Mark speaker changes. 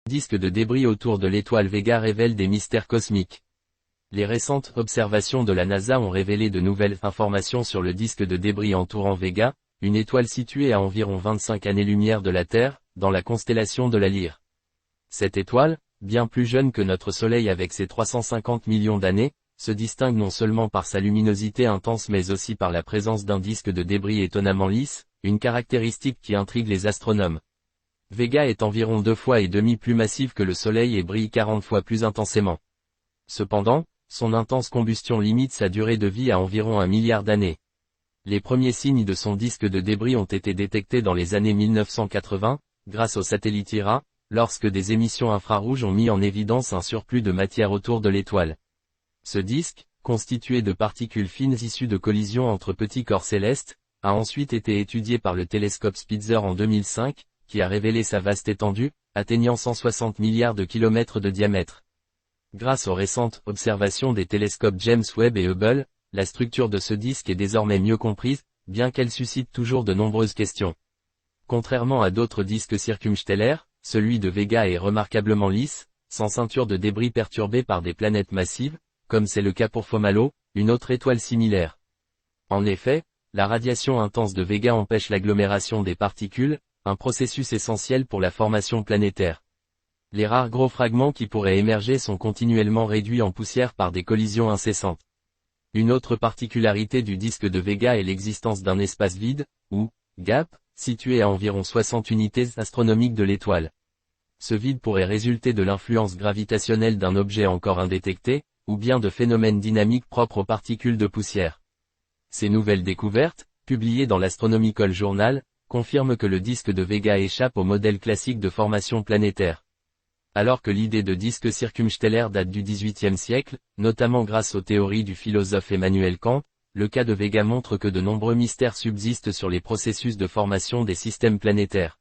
Speaker 1: Disque de débris autour de l'étoile Vega révèle des mystères cosmiques. Les récentes observations de la NASA ont révélé de nouvelles informations sur le disque de débris entourant Vega, une étoile située à environ 25 années-lumière de la Terre, dans la constellation de la Lyre. Cette étoile, bien plus jeune que notre Soleil avec ses 350 millions d'années, se distingue non seulement par sa luminosité intense mais aussi par la présence d'un disque de débris étonnamment lisse, une caractéristique qui intrigue les astronomes. Vega est environ 2,5 fois plus massif que le Soleil et brille 40 fois plus intensément. Cependant, son intense combustion limite sa durée de vie à environ 1 milliard d'années. Les premiers signes de son disque de débris ont été détectés dans les années 1980, grâce au satellite IRA, lorsque des émissions infrarouges ont mis en évidence un surplus de matière autour de l'étoile. Ce disque, constitué de particules fines issues de collisions entre petits corps célestes, a ensuite été étudié par le télescope Spitzer en 2005, qui a révélé sa vaste étendue, atteignant 160 milliards de kilomètres de diamètre. Grâce aux récentes observations des télescopes James Webb et Hubble, la structure de ce disque est désormais mieux comprise, bien qu'elle suscite toujours de nombreuses questions. Contrairement à d'autres disques circumstellaires, celui de Vega est remarquablement lisse, sans ceinture de débris perturbés par des planètes massives, comme c'est le cas pour Fomalhaut, une autre étoile similaire. En effet, la radiation intense de Vega empêche l'agglomération des particules, un processus essentiel pour la formation planétaire. Les rares gros fragments qui pourraient émerger sont continuellement réduits en poussière par des collisions incessantes. Une autre particularité du disque de Vega est l'existence d'un espace vide, ou gap, situé à environ 60 unités astronomiques de l'étoile. Ce vide pourrait résulter de l'influence gravitationnelle d'un objet encore indétecté, ou bien de phénomènes dynamiques propres aux particules de poussière. Ces nouvelles découvertes, publiées dans l'Astronomical Journal, confirment que le disque de Vega échappe au modèle classique de formation planétaire. Alors que l'idée de disque circumstellaire date du XVIIIe siècle, notamment grâce aux théories du philosophe Emmanuel Kant, le cas de Vega montre que de nombreux mystères subsistent sur les processus de formation des systèmes planétaires.